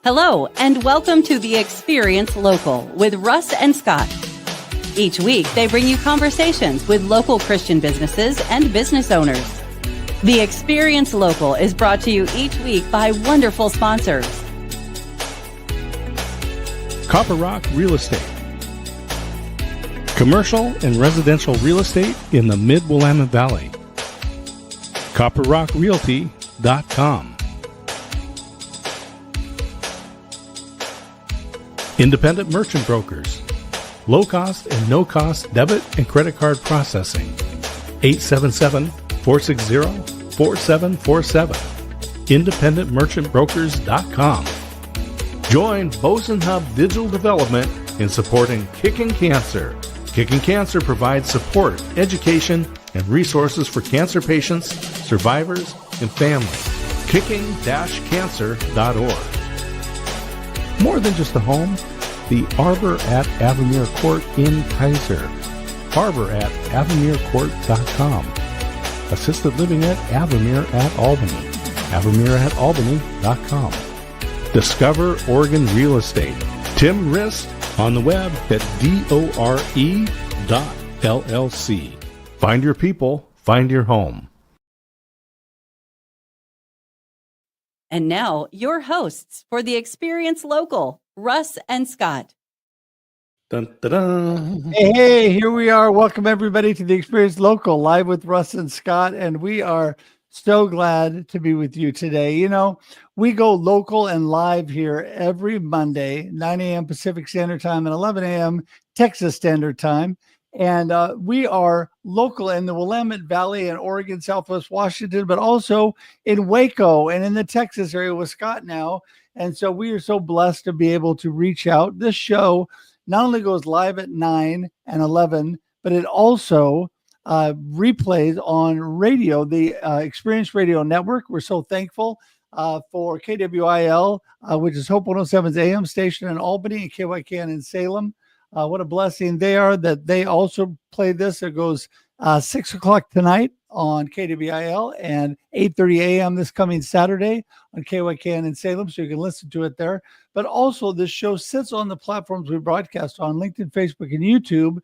Hello, and welcome to The Experience Local with Russ and Scott. Each week, they bring you conversations with local Christian businesses and business owners. The Experience Local is brought to you each week by wonderful sponsors. Copper Rock Real Estate. Commercial and residential real estate in the Mid-Willamette Valley. CopperRockRealty.com. Independent Merchant Brokers. Low-cost and no-cost debit and credit card processing. 877-460-4747. IndependentMerchantBrokers.com. Join Boson Hub Digital Development in supporting Kicking Cancer. Kicking Cancer provides support, education, and resources for cancer patients, survivors, and families. Kicking-cancer.org. More than just a home, the Arbor at Avamere Court in Kaiser. Arbor at AvamereCourt.com. Assisted living at Avamere at Albany. Avamere at Albany.com. Discover Oregon Real Estate. Tim Rist on the web at DORE.LLC. Find your people, find your home. And now, your hosts for The Experience Local, Russ and Scott. Dun, dun, dun. Hey, here we are. Welcome, everybody, to The Experience Local, live with Russ and Scott. And we are so glad to be with you today. You know, we go local and live here every Monday, 9 a.m. Pacific Standard Time and 11 a.m. Texas Standard Time. And we are local in the Willamette Valley in Oregon, Southwest Washington, but also in Waco and in the Texas area with Scott now. And so we are so blessed to be able to reach out. This show not only goes live at 9 and 11, but it also replays on radio, the Experience Radio Network. We're so thankful for KWIL, which is Hope 107's AM station in Albany, and KYKN in Salem. What a blessing they are that they also play this. It goes 6 o'clock tonight on KWIL and 8:30 a.m. this coming Saturday on KYKN in Salem, so you can listen to it there. But also this show sits on the platforms we broadcast on, LinkedIn, Facebook, and YouTube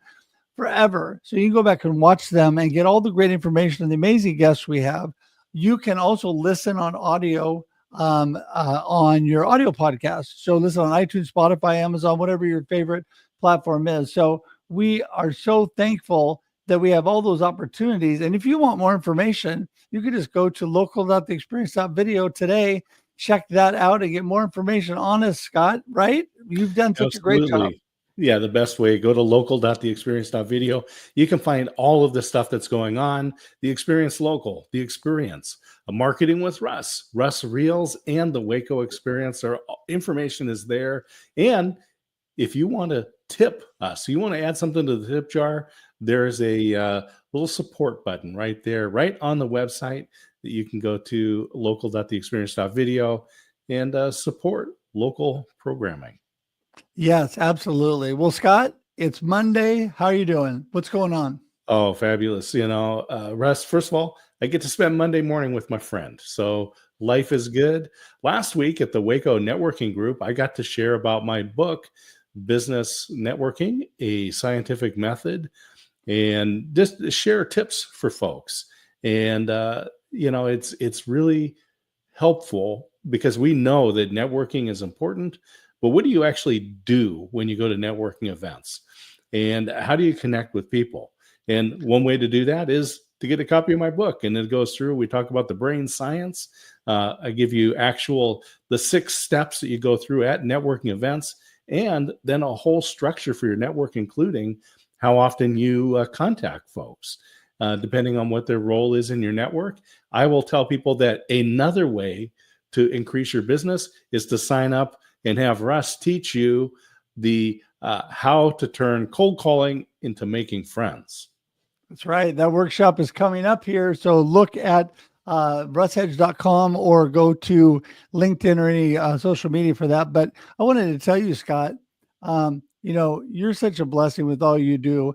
forever. So you can go back and watch them and get all the great information and the amazing guests we have. You can also listen on audio on your audio podcast. So listen on iTunes, Spotify, Amazon, whatever your favorite platform is. So we are so thankful that we have all those opportunities. And if you want more information, you can just go to local.theexperience.video today, check that out and get more information on us, Scott, right? You've done such a great job. Yeah, the best way, go to local.theexperience.video. You can find all of the stuff that's going on. The Experience Local, The Experience, Marketing with Russ, Russ Reels, and the Waco Experience. Our information is there. And if you want to tip us, you want to add something to the tip jar, there's a little support button right there, right on the website that you can go to local.theexperience.video and support local programming. Yes, absolutely. Well, Scott, it's Monday. How are you doing? What's going on? Oh, fabulous. You know, Russ, first of all, I get to spend Monday morning with my friend. So life is good. Last week at the Waco Networking Group, I got to share about my book, Business Networking, a Scientific Method, and just share tips for folks. And, you know, it's really helpful because we know that networking is important. But what do you actually do when you go to networking events? And how do you connect with people? And one way to do that is to get a copy of my book. And it goes through, we talk about the brain science. I give you the 6 steps that you go through at networking events, and then a whole structure for your network, including how often you contact folks, depending on what their role is in your network. I will tell people that another way to increase your business is to sign up and have Russ teach you the how to turn cold calling into making friends. That's right. That workshop is coming up here. So look at russhedge.com or go to LinkedIn or any social media for that. But I wanted to tell you, Scott, you're such a blessing with all you do.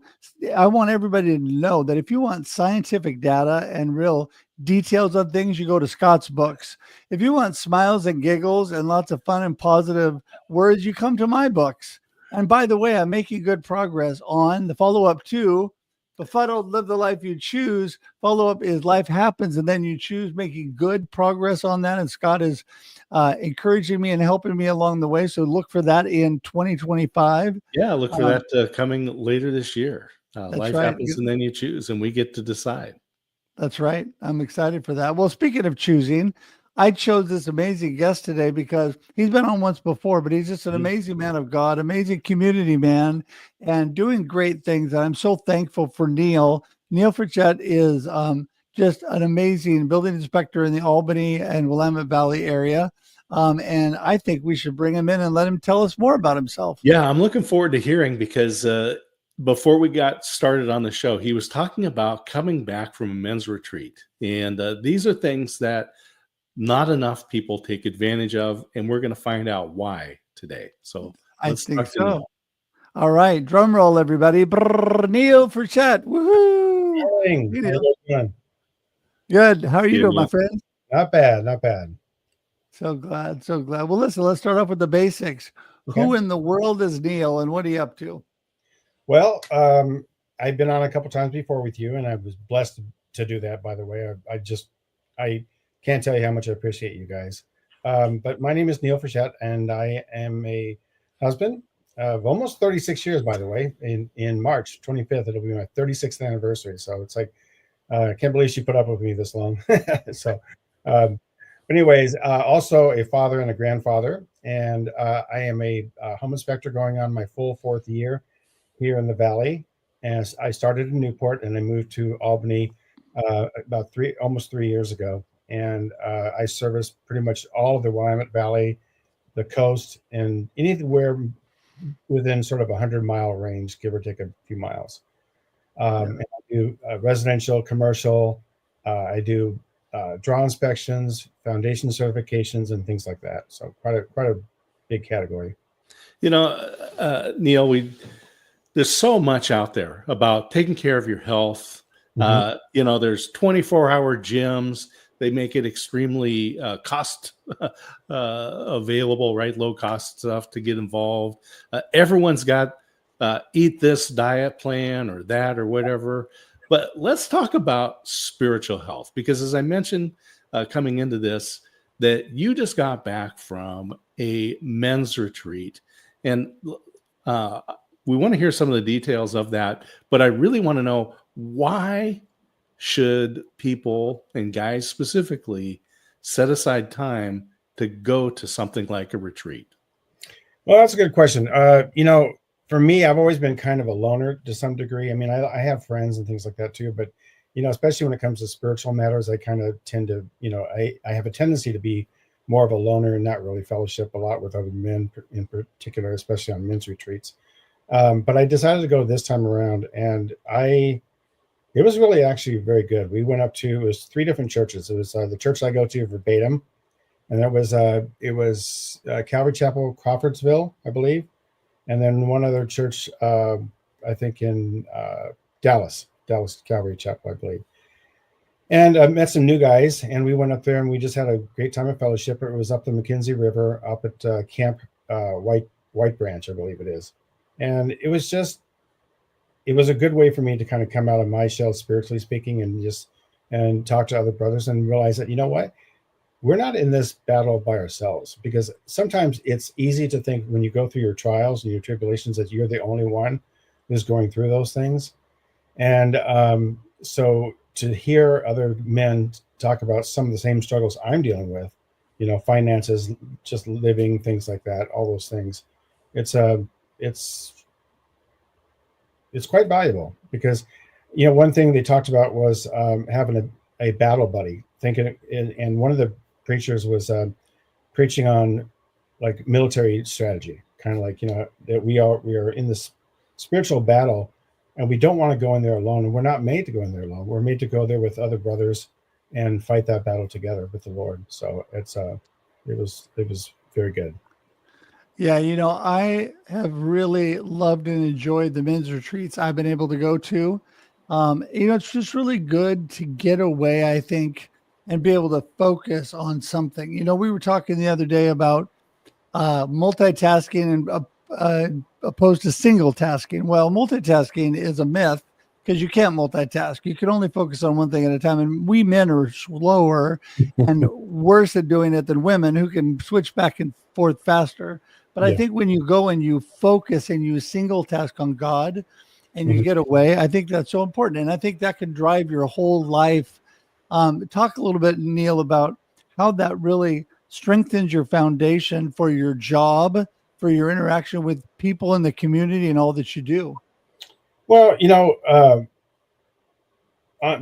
I want everybody to know that if you want scientific data and real details of things, you go to Scott's books. If you want smiles and giggles and lots of fun and positive words, you come to my books. And by the way, I'm making good progress on the follow-up to Befuddled, Live the Life You Choose. Follow-up is Life Happens and Then You Choose, making good progress on that. And Scott is encouraging me and helping me along the way. So look for that in 2025. Yeah, look for that coming later this year. Life right. happens and then you choose, and we get to decide. That's right. I'm excited for that. Well, speaking of choosing, I chose this amazing guest today because he's been on once before, but he's just an amazing man of God, amazing community man, and doing great things. And I'm so thankful for Neal. Neal Frechette is just an amazing building inspector in the Albany and Willamette Valley area. And I think we should bring him in and let him tell us more about himself. Yeah, I'm looking forward to hearing because before we got started on the show, he was talking about coming back from a men's retreat. And these are things that not enough people take advantage of, and we're going to find out why today. So I think so. All right, drum roll, everybody. Brrr, Neal Frechette. Woohoo! Morning. How you doing? Good. How are you doing, my friend? Not bad, not bad. So glad, so glad. Well, listen, let's start off with the basics. Okay. Who in the world is Neal, and what are you up to? Well, I've been on a couple times before with you, and I was blessed to do that. By the way, I can't tell you how much I appreciate you guys. But my name is Neal Frechette, and I am a husband of almost 36 years, by the way. In March 25th, it'll be my 36th anniversary. So it's like, I can't believe she put up with me this long. So, but anyways, also a father and a grandfather. And I am a home inspector going on my full fourth year here in the Valley. And I started in Newport and I moved to Albany about almost 3 years ago. And I service pretty much all of the Willamette Valley, the coast, and anywhere within sort of 100-mile range, give or take a few miles. And I do residential, commercial. I do draw inspections, foundation certifications, and things like that. So quite a big category. Neal, there's so much out there about taking care of your health. Mm-hmm. There's 24-hour gyms. They make it extremely cost available, right? Low cost stuff to get involved. Everyone's got eat this diet plan or that or whatever. But let's talk about spiritual health, because as I mentioned coming into this, that you just got back from a men's retreat. And we want to hear some of the details of that. But I really want to know, why should people, and guys specifically, set aside time to go to something like a retreat? Well, that's a good question. For me, I've always been kind of a loner to some degree. I mean, I have friends and things like that too, but, especially when it comes to spiritual matters, I kind of tend to, I have a tendency to be more of a loner and not really fellowship a lot with other men in particular, especially on men's retreats. But I decided to go this time around, and it was really actually very good. We went up to, it was 3 different churches. It was the church I go to verbatim, and it was Calvary Chapel, Crawfordsville, I believe. And then one other church, I think in Dallas Calvary Chapel, I believe. And I met some new guys, and we went up there and we just had a great time of fellowship. It was up the McKenzie River, up at Camp White Branch, I believe it is. And it was a good way for me to kind of come out of my shell, spiritually speaking, and talk to other brothers and realize that, you know what? We're not in this battle by ourselves, because sometimes it's easy to think when you go through your trials and your tribulations that you're the only one who's going through those things. And so to hear other men talk about some of the same struggles I'm dealing with, finances, just living, things like that, all those things, it's quite valuable, because, one thing they talked about was having a battle buddy, and one of the preachers was preaching on like military strategy, kind of like, that we are in this spiritual battle, and we don't want to go in there alone, and we're not made to go in there alone. We're made to go there with other brothers and fight that battle together with the Lord. So it was very good. Yeah, I have really loved and enjoyed the men's retreats I've been able to go to. It's just really good to get away, I think, and be able to focus on something. We were talking the other day about multitasking and opposed to single tasking. Well, multitasking is a myth because you can't multitask. You can only focus on one thing at a time. And we men are slower and worse at doing it than women who can switch back and forth faster. But I Yeah. think when you go and you focus and you single task on God and you Mhm. get away, I think that's so important. And I think that can drive your whole life. Talk a little bit, Neal, about how that really strengthens your foundation for your job, for your interaction with people in the community and all that you do. Well,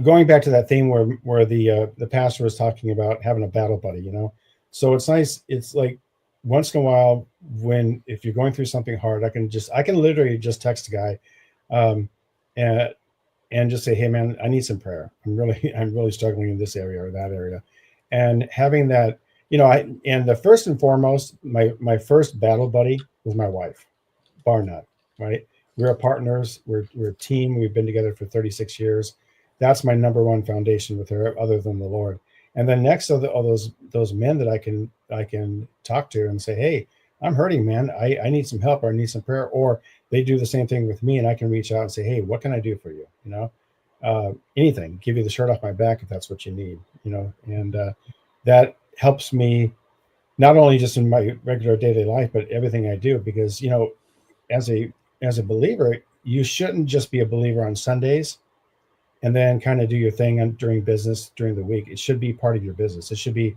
going back to that theme where the pastor was talking about having a battle buddy, so it's nice. It's like once in a while if you're going through something hard, I can literally just text a guy, um, and just say, hey man, I need some prayer. I'm really struggling in this area or that area, and having that, and the first and foremost, my first battle buddy was my wife, bar none, right? We're partners. We're a team. We've been together for 36 years. That's my number one foundation with her, other than the Lord. And then next are all those men that I can talk to and say, hey, I'm hurting, man. I need some help, or I need some prayer. Or they do the same thing with me, and I can reach out and say, hey, what can I do for you? Anything. Give you the shirt off my back if that's what you need. And that helps me not only just in my regular daily life, but everything I do, because as a believer, you shouldn't just be a believer on Sundays and then kind of do your thing during the week. It should be part of your business. It should be,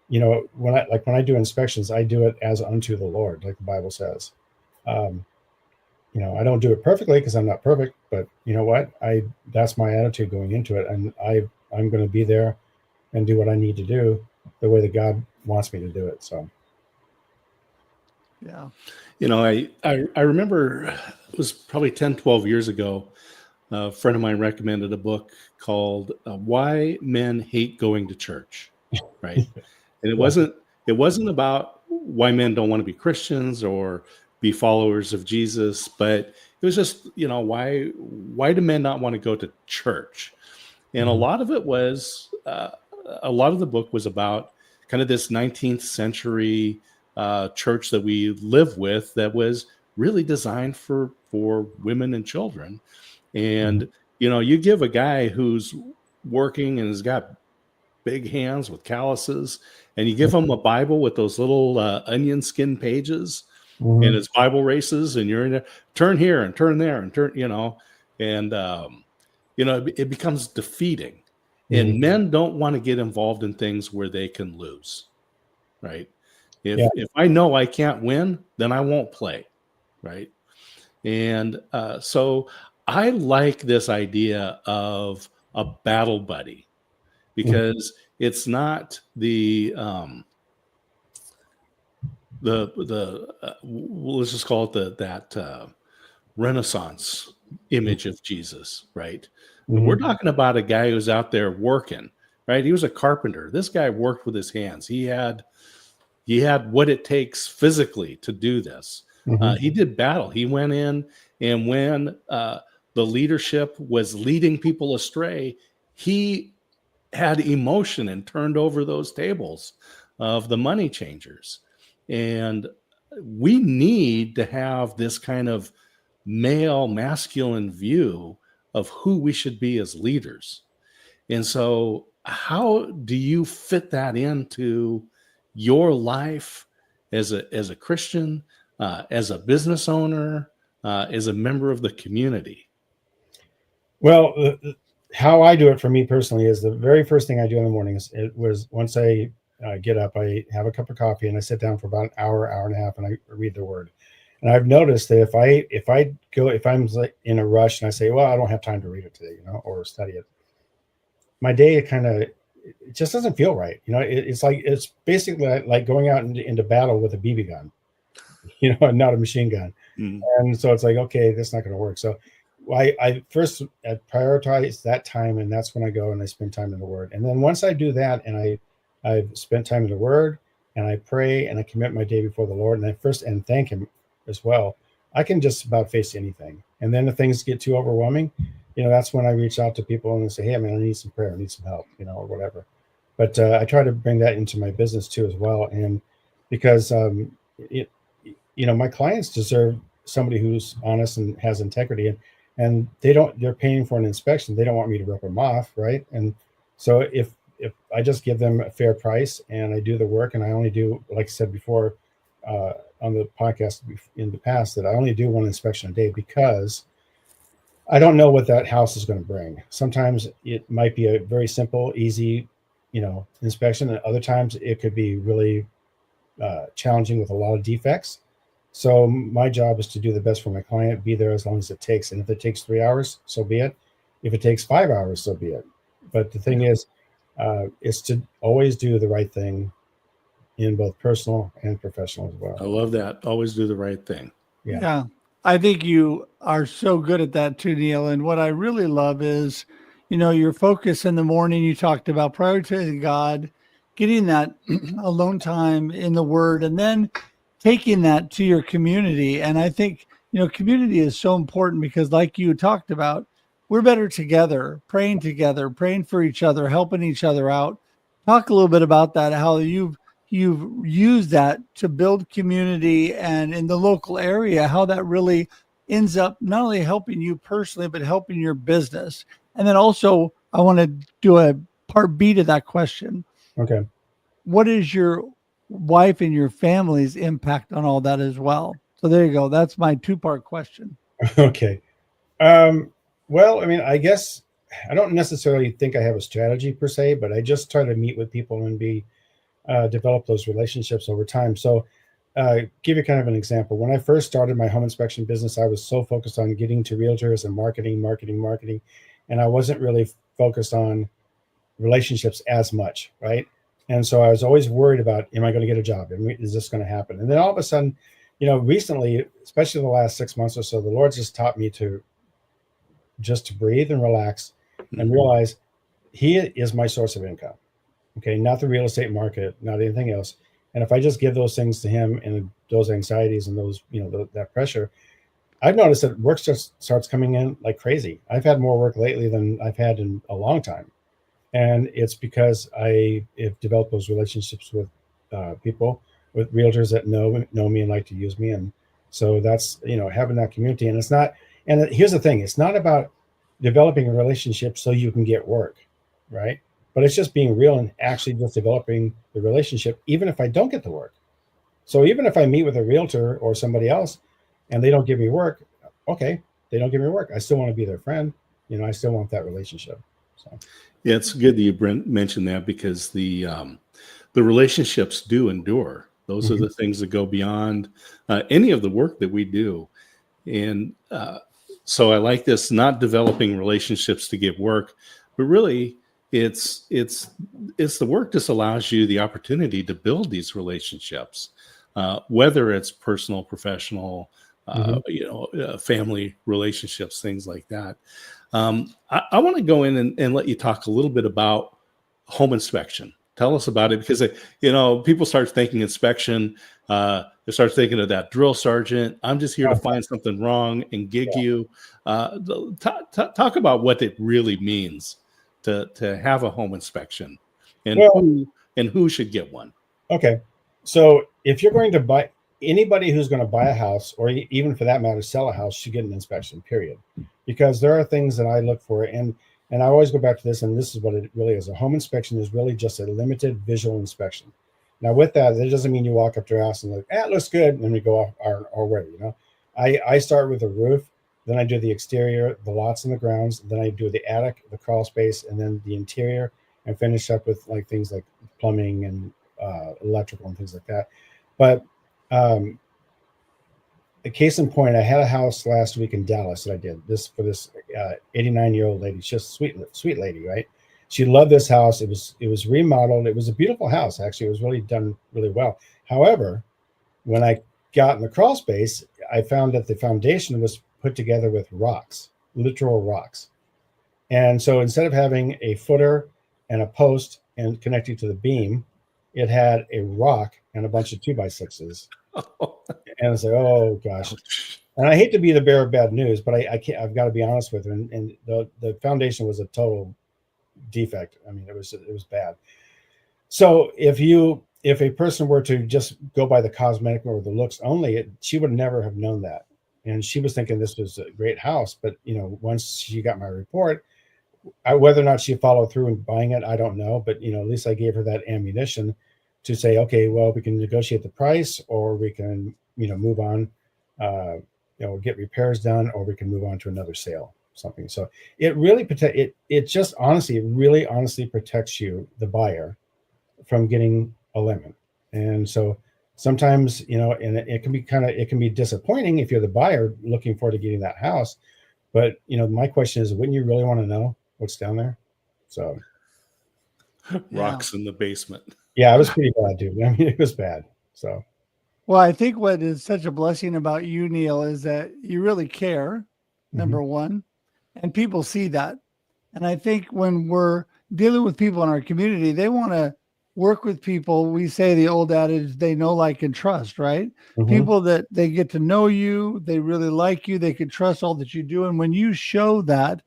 when I do inspections, I do it as unto the Lord, like the Bible says. I don't do it perfectly because I'm not perfect, but you know what? That's my attitude going into it, and I'm going to be there and do what I need to do the way that God wants me to do it. So. Yeah. I remember it was probably 10, 12 years ago. A friend of mine recommended a book called Why Men Hate Going to Church. Right. And it wasn't about why men don't want to be Christians or be followers of Jesus, but it was just, why do men not want to go to church? And a lot of it was, a lot of the book was about kind of this 19th century church that we live with that was really designed for women and children. And, you give a guy who's working and has got big hands with calluses, and you give him a Bible with those little onion skin pages and it's Bible races, and you're in there, turn here and turn there and turn, and, it becomes defeating. And men don't want to get involved in things where they can lose, right? If I know I can't win, then I won't play, right? And so I like this idea of a battle buddy, because it's not let's just call it that Renaissance image of Jesus, right? We're talking about a guy who's out there working, right? He was a carpenter. This guy worked with his hands. He had what it takes physically to do this. He did battle. He went in, and when the leadership was leading people astray, he had emotion and turned over those tables of the money changers. And we need to have this kind of masculine view of who we should be as leaders. And so how do you fit that into your life as a Christian, as a business owner, as a member of the community? Well, how I do it for me personally is the very first thing I do in the mornings. It was once I get up, I have a cup of coffee and I sit down for about an hour and a half, and I read the Word. And I've noticed that if I'm like in a rush and I say, well, I don't have time to read it today, or study it, my day it just doesn't feel right. It's basically like going out into battle with a BB gun, and not a machine gun. And so it's like, okay, that's not going to work. So I first prioritize that time, and that's when I go and I spend time in the Word. And then once I do that, and I've spent time in the Word, and I pray and I commit my day before the Lord, and I first and thank Him as well, I can just about face anything. And then if things get too overwhelming, that's when I reach out to people and say, hey, man, I need some prayer, I need some help, or whatever. But I try to bring that into my business too as well. And because, my clients deserve somebody who's honest and has integrity, and they're paying for an inspection. They don't want me to rip them off. Right. And so if I just give them a fair price and I do the work, and I only do, like I said before, on the podcast in the past, that I only do one inspection a day, because I don't know what that house is going to bring. Sometimes it might be a very simple, easy, inspection. And other times it could be really challenging with a lot of defects. So my job is to do the best for my client, be there as long as it takes. And if it takes 3 hours, so be it. If it takes 5 hours, so be it. But the thing is to always do the right thing in both personal and professional as well. I love that. Always do the right thing. Yeah. I think you are so good at that too, Neal. And what I really love is, your focus in the morning. You talked about prioritizing God, getting that alone time in the Word, and then taking that to your community. And I think, community is so important, because like you talked about, we're better together, praying for each other, helping each other out. Talk a little bit about that, how you've used that to build community, and in the local area, how that really ends up not only helping you personally, but helping your business. And then also, I want to do a part B to that question. Okay. What is your wife and your family's impact on all that as well? So there you go. That's my 2-part question. Okay. Well, I mean, I guess I don't necessarily think I have a strategy per se, but I just try to meet with people and develop those relationships over time. So give you kind of an example. When I first started my home inspection business, I was so focused on getting to realtors and marketing. And I wasn't really focused on relationships as much, right? And so I was always worried about, am I going to get a job? Is this going to happen? And then all of a sudden, recently, especially the last 6 months or so, the Lord just taught me to breathe and relax and realize He is my source of income. Okay. Not the real estate market, not anything else. And if I just give those things to Him, and those anxieties and those, that pressure, I've noticed that work just starts coming in like crazy. I've had more work lately than I've had in a long time. And it's because I have developed those relationships with people, with realtors that know me and like to use me. And so that's, having that community. And here's the thing, it's not about developing a relationship so you can get work, right? But it's just being real and actually just developing the relationship, even if I don't get the work. So even if I meet with a realtor or somebody else and they don't give me work, okay, they don't give me work, I still want to be their friend. I still want that relationship. So. Yeah, it's good that you mentioned that, because the relationships do endure. Those are the things that go beyond any of the work that we do. And so I like this, not developing relationships to get work, but really it's the work just allows you the opportunity to build these relationships, whether it's personal, professional, family relationships, things like that. I want to go in and let you talk a little bit about home inspection. Tell us about it, because people start thinking inspection. They start thinking of that drill sergeant. I'm just here to find something wrong and gig you. Talk about what it really means to have a home inspection, and who should get one. Okay, so if you're going to buy, anybody who's going to buy a house, or even for that matter sell a house, should get an inspection. Period. Because there are things that I look for, and I always go back to this, and this is what it really is. A home inspection is really just a limited visual inspection. Now, with that, it doesn't mean you walk up to your house and like, it looks good, and then we go off our way. I start with the roof, then I do the exterior, the lots and the grounds, then I do the attic, the crawl space, and then the interior, and finish up with like things like plumbing and electrical and things like that. But a case in point, I had a house last week in Dallas that I did this for this 89-year-old lady. She's just sweet lady, right? She loved this house. It was remodeled. It was a beautiful house, actually. It was really done really well. However, when I got in the crawl space, I found that the foundation was put together with rocks, literal rocks. And so instead of having a footer and a post and connecting to the beam, it had a rock and a bunch of 2x6s. And it's like, oh gosh. And I hate to be the bearer of bad news, but I can't. I've got to be honest with her. And the foundation was a total defect. I mean, it was bad. So if a person were to just go by the cosmetic or the looks only, she would never have known that. And she was thinking this was a great house. But once she got my report, whether or not she followed through in buying it, I don't know. But at least I gave her that ammunition to say, okay, well, we can negotiate the price, or we can move on. Get repairs done, or we can move on to another sale, something. So it really honestly protects you, the buyer, from getting a lemon. And so sometimes, and it can be disappointing if you're the buyer looking forward to getting that house. But my question is, wouldn't you really want to know what's down there? So rocks in the basement. Yeah, it was pretty bad, dude. I mean, it was bad. So well, I think what is such a blessing about you, Neal, is that you really care, number one, and people see that. And I think when we're dealing with people in our community, they want to work with people. We say the old adage, they know, like, and trust, right? People that they get to know you, they really like you, they can trust all that you do. And when you show that,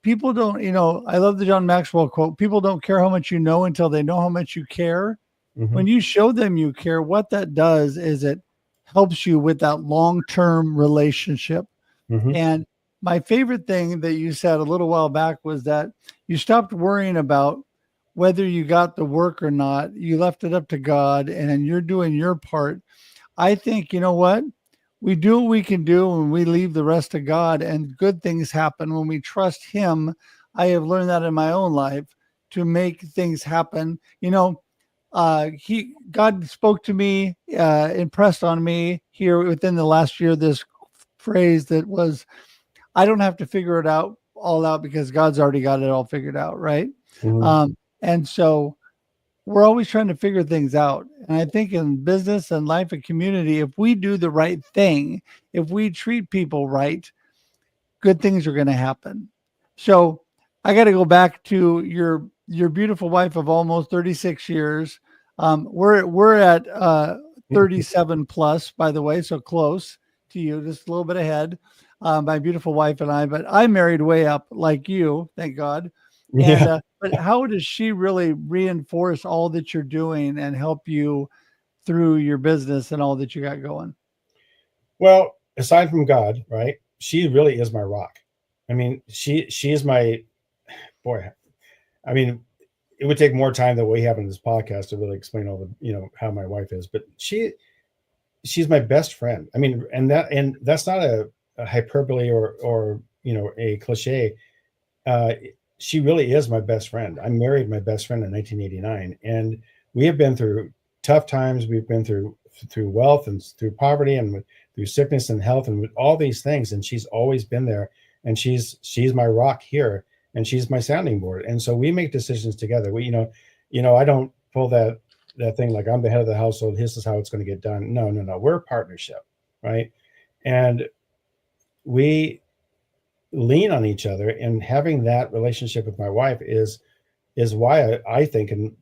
people don't, I love the John Maxwell quote, people don't care how much you know until they know how much you care. When you show them you care, what that does is it helps you with that long-term relationship. And my favorite thing that you said a little while back was that you stopped worrying about whether you got the work or not. You left it up to God, and you're doing your part. I think, you know what? We do what we can do, and we leave the rest to God, and good things happen when we trust Him. I have learned that in my own life, to make things happen. God spoke to me, impressed on me here within the last year, this phrase that was, I don't have to figure it all out because God's already got it all figured out. Right. And so we're always trying to figure things out. And I think in business and life and community, if we do the right thing, if we treat people right, good things are going to happen. So I got to go back to your beautiful wife of almost 36 years. We're at 37 plus, by the way, so close to you, just a little bit ahead. My beautiful wife and I, but I married way up like you, thank God. And, but how does she really reinforce all that you're doing and help you through your business and all that you got going? Well, aside from God, right? She really is my rock. I mean, she is my boy. I mean, it would take more time than we have in this podcast to really explain all the, how my wife is, but she's my best friend. I mean, and that's not a hyperbole or a cliche. She really is my best friend. I married my best friend in 1989, and we have been through tough times. We've been through wealth and through poverty and through sickness and health and with all these things. And she's always been there, and she's my rock here, and she's my sounding board. And so we make decisions together. We, I don't pull that thing like I'm the head of the household. This is how it's going to get done. No. We're a partnership, right? And we lean on each other, and having that relationship with my wife is why I think, and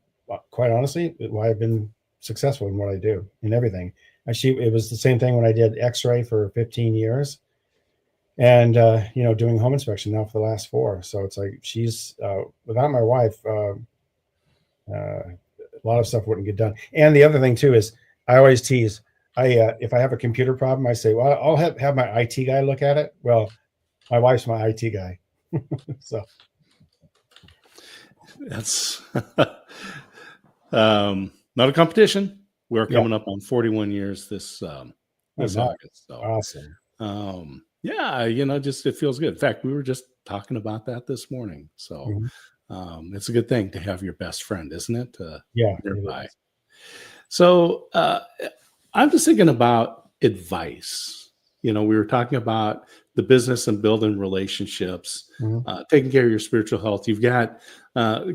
quite honestly, why I've been successful in what I do in everything. And it was the same thing when I did X-ray for 15 years, and doing home inspection now for the last 4. So it's like she's without my wife, a lot of stuff wouldn't get done. And the other thing too is I always tease. If I have a computer problem, I say, well, I'll have my IT guy look at it. Well, my wife's my IT guy. So that's not a competition. We're coming up on 41 years this August. So awesome. Just it feels good. In fact, we were just talking about that this morning. So it's a good thing to have your best friend, isn't it? Nearby. So I'm just thinking about advice. We were talking about the business and building relationships, taking care of your spiritual health. You've got,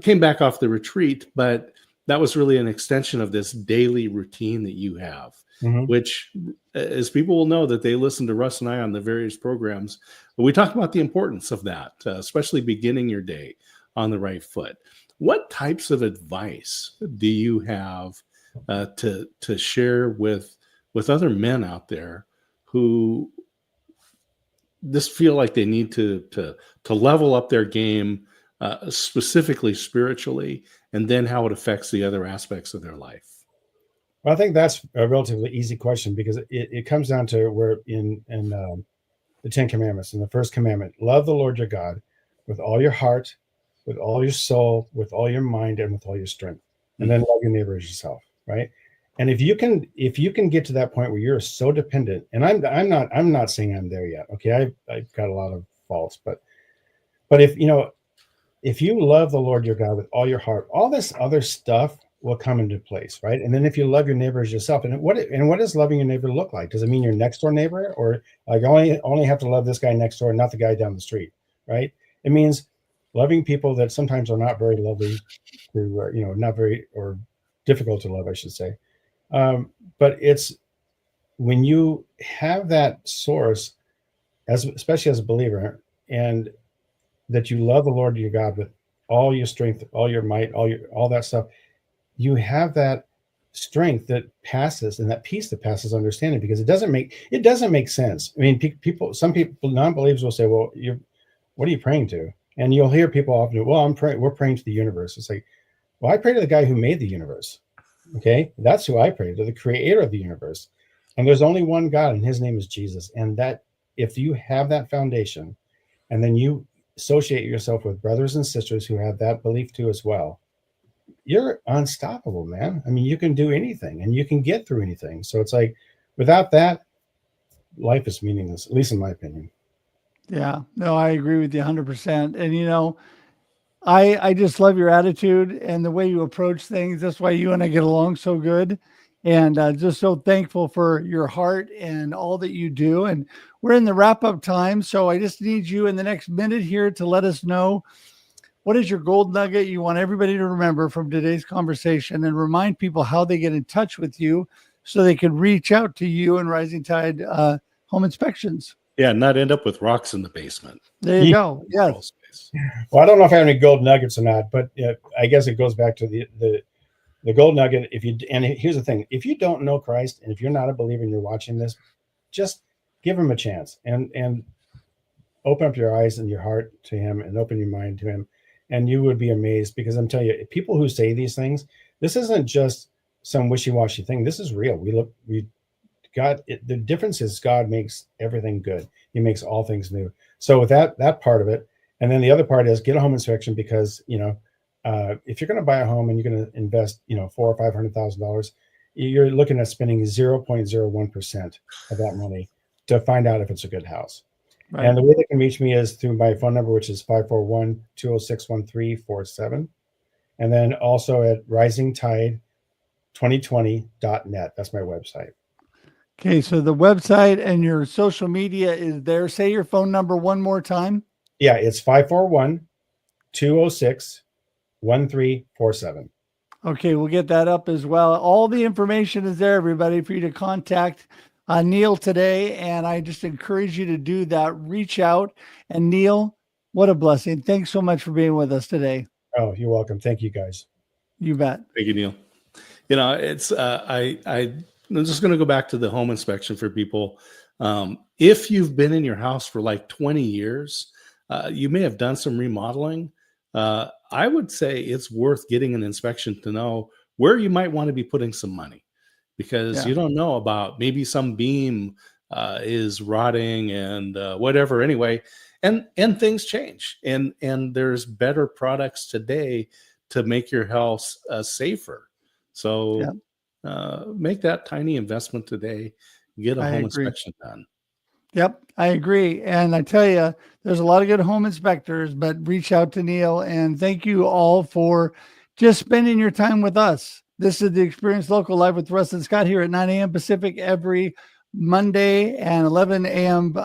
came back off the retreat, but that was really an extension of this daily routine that you have, which, as people will know that they listen to Russ and I on the various programs, we talk about the importance of that, especially beginning your day on the right foot. What types of advice do you have to share with other men out there who just feel like they need to level up their game, specifically spiritually, and then how it affects the other aspects of their life? Well, I think that's a relatively easy question, because it comes down to where in the 10 Commandments, in the first commandment, love the Lord your God with all your heart, with all your soul, with all your mind, and with all your strength, and then love your neighbor as yourself, right? And if you can get to that point where you're so dependent, and I'm not saying I'm there yet, okay? I've got a lot of faults, but if you love the Lord your God with all your heart, all this other stuff will come into place, right? And then if you love your neighbor as yourself, and what does loving your neighbor look like? Does it mean your next door neighbor, or like only have to love this guy next door, not the guy down the street, right? It means loving people that sometimes are not very lovely to, not very, or difficult to love, I should say. But it's when you have that source, especially as a believer, and that you love the Lord your God with all your strength, all your might, all that stuff, you have that strength that passes, and that peace that passes understanding, because it doesn't make sense. I mean, some people, non-believers will say, well, what are you praying to? And you'll hear people often, well, we're praying to the universe. It's like, well, I pray to the guy who made the universe. Okay. That's who I pray to, the creator of the universe. And there's only one God, and his name is Jesus. And that if you have that foundation, and then you associate yourself with brothers and sisters who have that belief too as well, you're unstoppable, man. I mean, you can do anything, and you can get through anything. So it's like, without that, life is meaningless, at least in my opinion. Yeah, no, I agree with you 100%. And, I just love your attitude and the way you approach things. That's why you and I get along so good. And just so thankful for your heart and all that you do. And we're in the wrap-up time, so I just need you in the next minute here to let us know, what is your gold nugget you want everybody to remember from today's conversation, and remind people how they get in touch with you so they can reach out to you and Rising Tide Home Inspections. Yeah, not end up with rocks in the basement. There you go. Yes. Well, I don't know if I have any gold nuggets or not, but I guess it goes back to the gold nugget. And here's the thing: if you don't know Christ, and if you're not a believer and you're watching this, just give him a chance and open up your eyes and your heart to him, and open your mind to him, and you would be amazed. Because I'm telling you, people who say these things, this isn't just some wishy-washy thing. This is real. The difference is God makes everything good. He makes all things new. So with that part of it, and then the other part is get a home inspection, because if you're going to buy a home and you're going to invest $400,000 or $500,000, you're looking at spending 0.01% of that money to find out if it's a good house. Right. And the way they can reach me is through my phone number, which is 541-206-1347, and then also at risingtide2020.net. That's my website. Okay, so the website and your social media is there. Say your phone number one more time. Yeah, it's 541-206-1347. Okay, we'll get that up as well. All the information is there, everybody, for you to contact Neal today. And I just encourage you to do that. Reach out. And Neal, what a blessing. Thanks so much for being with us today. Oh, you're welcome. Thank you, guys. You bet. Thank you, Neal. It's I'm just going to go back to the home inspection for people. If you've been in your house for like 20 years, you may have done some remodeling. I would say it's worth getting an inspection to know where you might want to be putting some money, because you don't know about, maybe some beam is rotting and whatever. Anyway, and things change, and there's better products today to make your house safer. So make that tiny investment today. Get a home inspection done. Yep, I agree. And I tell you, there's a lot of good home inspectors, but reach out to Neal. And thank you all for just spending your time with us. This is the Experience Local, live with Russ and Scott, here at 9 a.m. Pacific every Monday and 11 a.m.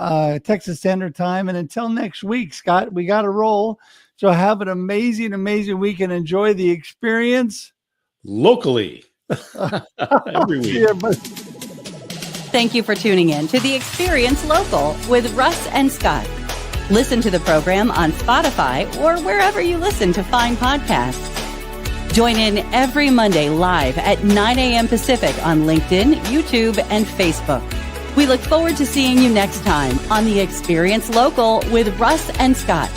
Texas Standard Time. And until next week, Scott, we got to roll. So have an amazing, amazing week, and enjoy the experience locally. Every week. Thank you for tuning in to the Experience Local with Russ and Scott. Listen to the program on Spotify or wherever you listen to fine podcasts. Join in every Monday live at 9 a.m. Pacific on LinkedIn, YouTube, and Facebook. We look forward to seeing you next time on The Experience Local with Russ and Scott.